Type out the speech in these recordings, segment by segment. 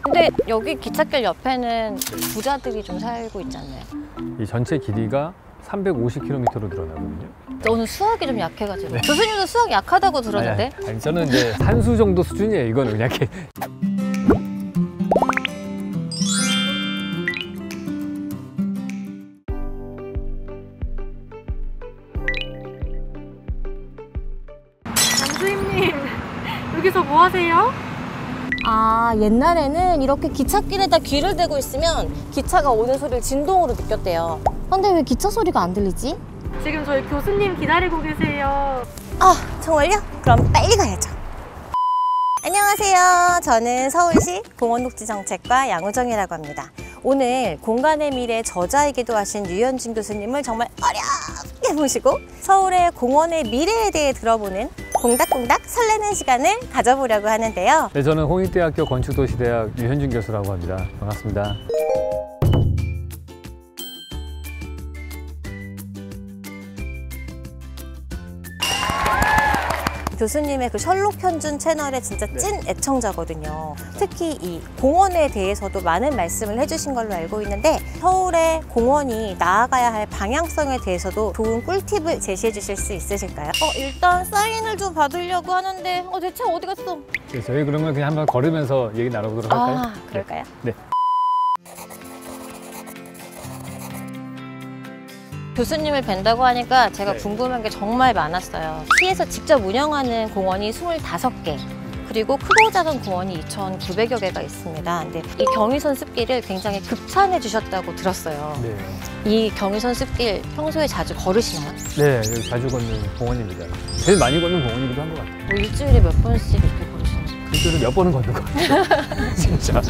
근데 여기 기찻길 옆에는 부자들이 좀 살고 있지 않나요? 이 전체 길이가 350km로 늘어나거든요. 오늘 수학이 좀 약해가지고. 네. 교수님도 수학 약하다고 들었는데? 아니, 저는 이제 산수 정도 수준이에요. 이거는 그냥 이렇게. 남주임님, 여기서 뭐 하세요? 아, 옛날에는 이렇게 기찻길에다 귀를 대고 있으면 기차가 오는 소리를 진동으로 느꼈대요. 근데 왜 기차 소리가 안 들리지? 지금 저희 교수님 기다리고 계세요. 아, 정말요? 그럼 빨리 가야죠. 안녕하세요. 저는 서울시 공원녹지정책과 양우정이라고 합니다. 오늘 공간의 미래 저자이기도 하신 유현진 교수님을 정말 어렵게 모시고 서울의 공원의 미래에 대해 들어보는 콩닥콩닥 설레는 시간을 가져보려고 하는데요. 네, 저는 홍익대학교 건축도시대학 유현진 교수라고 합니다. 반갑습니다. 교수님의 그 셜록 현준 채널의 진짜 찐 애청자거든요. 특히 이 공원에 대해서도 많은 말씀을 해주신 걸로 알고 있는데 서울의 공원이 나아가야 할 방향성에 대해서도 좋은 꿀팁을 제시해 주실 수 있으실까요? 일단 사인을 좀 받으려고 하는데 대체 어디 갔어? 네, 저희 그러면 그냥 한번 걸으면서 얘기 나눠보도록 할까요? 아, 그럴까요? 네. 교수님을 뵌다고 하니까 제가 네. 궁금한 게 정말 많았어요. 시에서 직접 운영하는 공원이 25개, 그리고 크고 작은 공원이 2,900여 개가 있습니다. 근데 이 경의선 숲길을 굉장히 극찬해 주셨다고 들었어요. 네. 이 경의선 숲길 평소에 자주 걸으시나요? 네, 여기 자주 걷는 공원입니다. 제일 많이 걷는 공원이기도 한 것 같아요. 뭐 일주일에 몇 번씩 이렇게 걸으시나요? 일주일에 몇 번은 걷는 것 같아요. 진짜.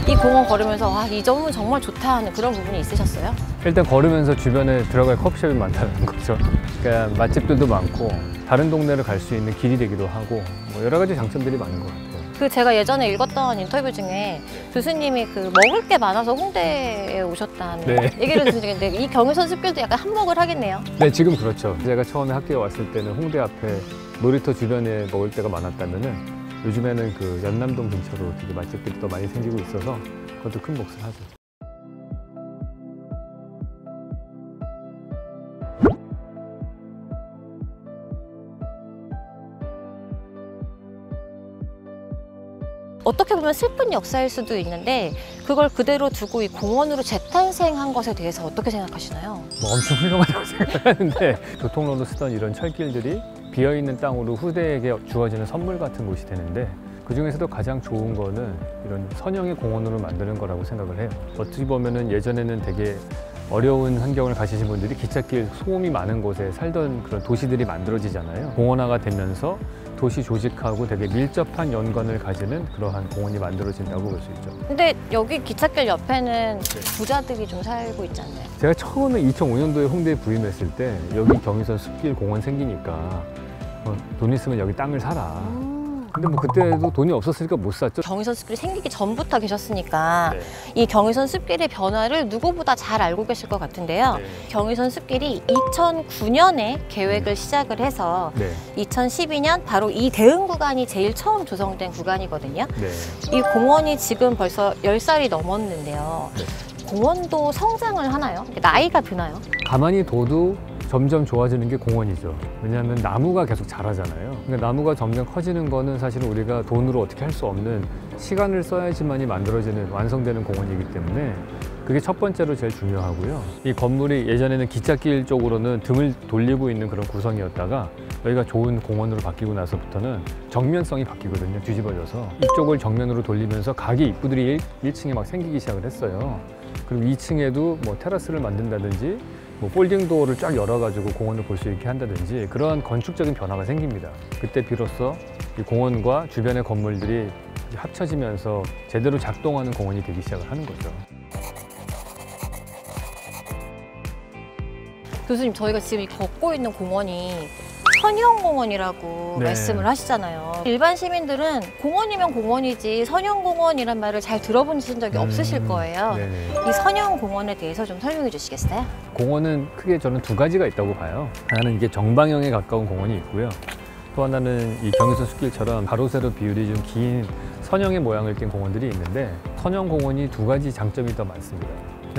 이 공원 걸으면서 이 점은 정말 좋다 하는 그런 부분이 있으셨어요? 일단 걸으면서 주변에 들어갈 커피숍이 많다는 거죠. 그러니까 맛집들도 많고 다른 동네를 갈 수 있는 길이 되기도 하고 뭐 여러 가지 장점들이 많은 것 같아요. 제가 예전에 읽었던 인터뷰 중에 교수님이 먹을 게 많아서 홍대에 오셨다는 네. 얘기를 들었는데 이 경의선 숲길도 약간 한몫을 하겠네요. 네, 지금 그렇죠. 제가 처음에 학교에 왔을 때는 홍대 앞에 놀이터 주변에 먹을 데가 많았다면은 요즘에는 그 연남동 근처로 되게 맛집들이 더 많이 생기고 있어서 그것도 큰 몫을 하죠. 어떻게 보면 슬픈 역사일 수도 있는데 그걸 그대로 두고 이 공원으로 재탄생한 것에 대해서 어떻게 생각하시나요? 뭐 엄청 훌륭하다고 생각하는데 교통로로 쓰던 이런 철길들이 비어있는 땅으로 후대에게 주어지는 선물 같은 곳이 되는데 그중에서도 가장 좋은 거는 이런 선형의 공원으로 만드는 거라고 생각을 해요. 어떻게 보면은 예전에는 되게 어려운 환경을 가지신 분들이 기찻길 소음이 많은 곳에 살던 그런 도시들이 만들어지잖아요. 공원화가 되면서 도시 조직하고 되게 밀접한 연관을 가지는 그러한 공원이 만들어진다고 볼 수 있죠. 근데 여기 기찻길 옆에는 부자들이 좀 살고 있지 않나요? 제가 처음에 2005년도에 홍대에 부임했을 때 여기 경의선 숲길 공원 생기니까 돈 있으면 여기 땅을 사라. 근데 뭐 그때도 돈이 없었으니까 못 샀죠. 경의선 숲길이 생기기 전부터 계셨으니까 네. 이 경의선 숲길의 변화를 누구보다 잘 알고 계실 것 같은데요. 네. 경의선 숲길이 2009년에 계획을 시작을 해서 네. 2012년 바로 이 대응 구간이 제일 처음 조성된 구간이거든요. 네. 이 공원이 지금 벌써 10살이 넘었는데요. 네. 공원도 성장을 하나요? 나이가 드나요? 가만히 둬도 점점 좋아지는 게 공원이죠. 왜냐하면 나무가 계속 자라잖아요. 그러니까 나무가 점점 커지는 거는 사실은 우리가 돈으로 어떻게 할 수 없는 시간을 써야지만이 만들어지는 완성되는 공원이기 때문에 그게 첫 번째로 제일 중요하고요. 이 건물이 예전에는 기찻길 쪽으로는 등을 돌리고 있는 그런 구성이었다가 여기가 좋은 공원으로 바뀌고 나서부터는 정면성이 바뀌거든요. 뒤집어져서 이쪽을 정면으로 돌리면서 가게 입구들이 1층에 막 생기기 시작을 했어요. 그리고 2층에도 뭐 테라스를 만든다든지 뭐 폴딩 도어를 쫙 열어가지고 공원을 볼 수 있게 한다든지 그러한 건축적인 변화가 생깁니다. 그때 비로소 이 공원과 주변의 건물들이 합쳐지면서 제대로 작동하는 공원이 되기 시작을 하는 거죠. 교수님, 저희가 지금 걷고 있는 공원이 선형공원이라고 네. 말씀을 하시잖아요. 일반 시민들은 공원이면 공원이지 선형공원이란 말을 잘 들어보신 적이 없으실 거예요. 네네. 이 선형공원에 대해서 좀 설명해 주시겠어요? 공원은 크게 저는 두 가지가 있다고 봐요. 하나는 이게 정방형에 가까운 공원이 있고요. 또 하나는 이 경의선 숲길처럼 가로 세로 비율이 좀 긴 선형의 모양을 띈 공원들이 있는데 선형 공원이 두 가지 장점이 더 많습니다.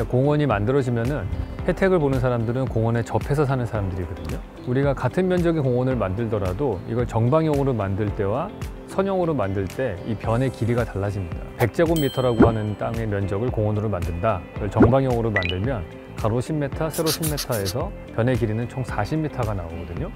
공원이 만들어지면은 혜택을 보는 사람들은 공원에 접해서 사는 사람들이거든요. 우리가 같은 면적의 공원을 만들더라도 이걸 정방형으로 만들 때와 선형으로 만들 때 이 변의 길이가 달라집니다. 100제곱미터라고 하는 땅의 면적을 공원으로 만든다. 그걸 정방형으로 만들면 가로 10m, 세로 10m에서 변의 길이는 총 40m가 나오거든요.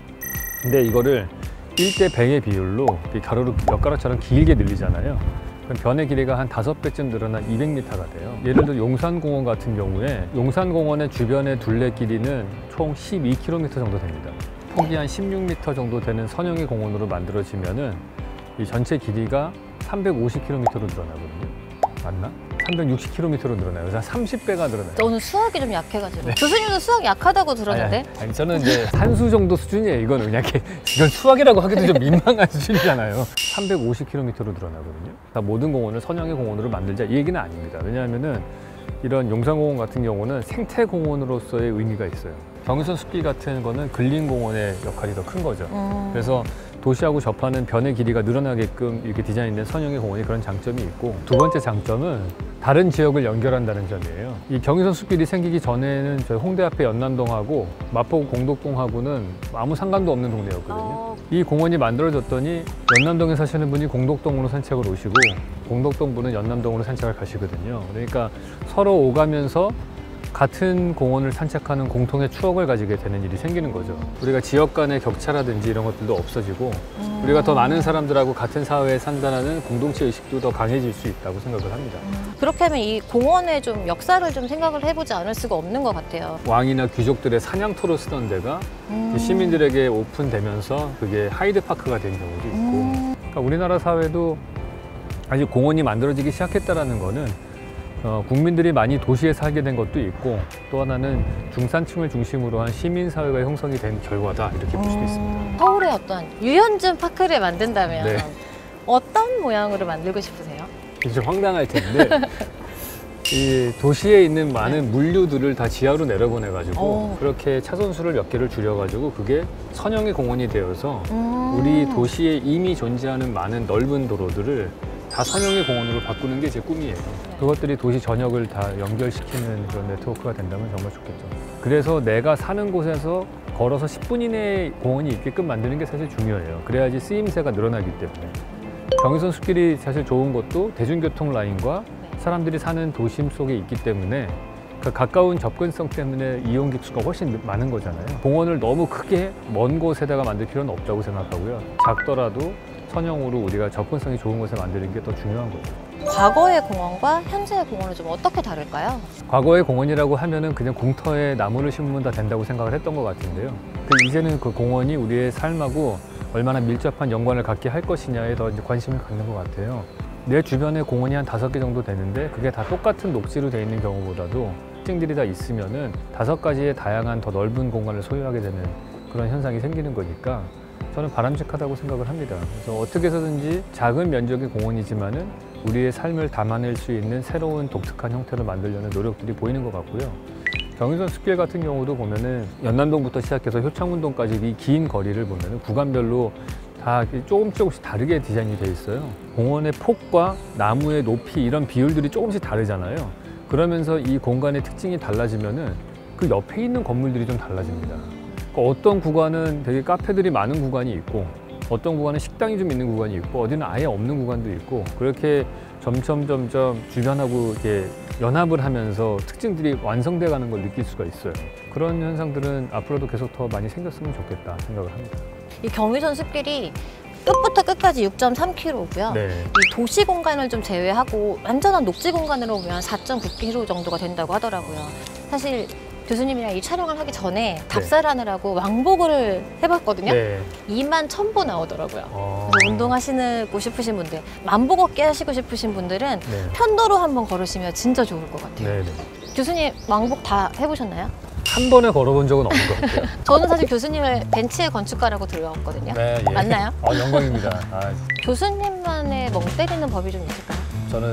근데 이거를 1대 100의 비율로 가로로 엿가락처럼 길게 늘리잖아요. 그럼 변의 길이가 한 5배쯤 늘어나 200m가 돼요. 예를 들어 용산공원 같은 경우에 용산공원의 주변의 둘레 길이는 총 12km 정도 됩니다. 폭이 한 16m 정도 되는 선형의 공원으로 만들어지면은 이 전체 길이가 350km로 늘어나거든요. 맞나? 360km로 늘어나요. 그래서 30배가 늘어나요. 저는 수학이 좀 약해가지고. 교수님도 수학 약하다고 들었는데. 아니, 저는 이제 산수 정도 수준이에요. 이건 그냥 이건 수학이라고 하기도 좀 민망한 수준이잖아요. 350km로 늘어나거든요. 다 모든 공원을 선형의 공원으로 만들자 이 얘기는 아닙니다. 왜냐하면은 이런 용산공원 같은 경우는 생태공원으로서의 의미가 있어요. 경의선 숲길 같은 거는 근린공원의 역할이 더 큰 거죠. 그래서 도시하고 접하는 변의 길이가 늘어나게끔 이렇게 디자인된 선형의 공원이 그런 장점이 있고, 두 번째 장점은 다른 지역을 연결한다는 점이에요. 이 경의선 숲길이 생기기 전에는 저희 홍대 앞에 연남동하고 마포구 공덕동하고는 아무 상관도 없는 동네였거든요. 이 공원이 만들어졌더니 연남동에 사시는 분이 공덕동으로 산책을 오시고 공덕동 분은 연남동으로 산책을 가시거든요. 그러니까 서로 오가면서 같은 공원을 산책하는 공통의 추억을 가지게 되는 일이 생기는 거죠. 우리가 지역 간의 격차라든지 이런 것들도 없어지고 우리가 더 많은 사람들하고 같은 사회에 산다는 공동체 의식도 더 강해질 수 있다고 생각을 합니다. 그렇게 하면 이 공원의 좀 역사를 좀 생각을 해보지 않을 수가 없는 것 같아요. 왕이나 귀족들의 사냥터로 쓰던 데가 시민들에게 오픈되면서 그게 하이드파크가 된 경우도 있고, 그러니까 우리나라 사회도 아직 공원이 만들어지기 시작했다는 거는 국민들이 많이 도시에 살게 된 것도 있고, 또 하나는 중산층을 중심으로 한 시민사회가 형성이 된 결과다, 이렇게 볼 수도 있습니다. 서울에 어떤 유현진 파크를 만든다면 네. 어떤 모양으로 만들고 싶으세요? 좀 황당할 텐데 이 도시에 있는 많은 물류들을 다 지하로 내려보내가지고 그렇게 차선수를 몇 개를 줄여가지고 그게 선형의 공원이 되어서 우리 도시에 이미 존재하는 많은 넓은 도로들을 다 선형의 공원으로 바꾸는 게 제 꿈이에요. 그것들이 도시 전역을 다 연결시키는 그런 네트워크가 된다면 정말 좋겠죠. 그래서 내가 사는 곳에서 걸어서 10분 이내에 공원이 있게끔 만드는 게 사실 중요해요. 그래야지 쓰임새가 늘어나기 때문에. 경의선 숲길이 사실 좋은 것도 대중교통 라인과 사람들이 사는 도심 속에 있기 때문에 그 가까운 접근성 때문에 이용객 수가 훨씬 많은 거잖아요. 공원을 너무 크게 먼 곳에다가 만들 필요는 없다고 생각하고요. 작더라도 선형으로 우리가 접근성이 좋은 곳에 만드는 게 더 중요한 거죠. 과거의 공원과 현재의 공원은 좀 어떻게 다를까요? 과거의 공원이라고 하면은 그냥 공터에 나무를 심으면 다 된다고 생각을 했던 것 같은데요. 이제는 그 공원이 우리의 삶하고 얼마나 밀접한 연관을 갖게 할 것이냐에 더 이제 관심을 갖는 것 같아요. 내 주변에 공원이 한 5개 정도 되는데 그게 다 똑같은 녹지로 돼 있는 경우보다도 특징들이 다 있으면은 5가지의 다양한 더 넓은 공간을 소유하게 되는 그런 현상이 생기는 거니까 저는 바람직하다고 생각을 합니다. 그래서 어떻게 해서든지 작은 면적의 공원이지만은 우리의 삶을 담아낼 수 있는 새로운 독특한 형태를 만들려는 노력들이 보이는 것 같고요. 경의선 숲길 같은 경우도 보면은 연남동부터 시작해서 효창운동까지 이 긴 거리를 보면은 구간별로 다 조금씩 다르게 디자인이 돼 있어요. 공원의 폭과 나무의 높이 이런 비율들이 조금씩 다르잖아요. 그러면서 이 공간의 특징이 달라지면은 그 옆에 있는 건물들이 좀 달라집니다. 그러니까 어떤 구간은 되게 카페들이 많은 구간이 있고 어떤 구간은 식당이 좀 있는 구간이 있고 어디는 아예 없는 구간도 있고 그렇게 점점 주변하고 이렇게 연합을 하면서 특징들이 완성돼 가는 걸 느낄 수가 있어요. 그런 현상들은 앞으로도 계속 더 많이 생겼으면 좋겠다 생각을 합니다. 이 경의선 숲길이 끝부터 끝까지 6.3km고요. 네. 이 도시 공간을 좀 제외하고 완전한 녹지 공간으로 보면 4.9km 정도가 된다고 하더라고요. 사실 교수님이랑 이 촬영을 하기 전에 답사를 하느라고 왕복을 해봤거든요. 네. 21,000보 나오더라고요. 그래서 운동하시고 싶으신 분들, 만보 걷기 하시고 싶으신 분들은 네. 편도로 한번 걸으시면 진짜 좋을 것 같아요. 네. 교수님 왕복 다 해보셨나요? 한 번에 걸어본 적은 없는 것 같아요. 저는 사실 교수님을 벤치의 건축가라고 들어왔거든요. 네, 예. 맞나요? 영광입니다. 교수님만의 멍 때리는 법이 좀 있을까요? 저는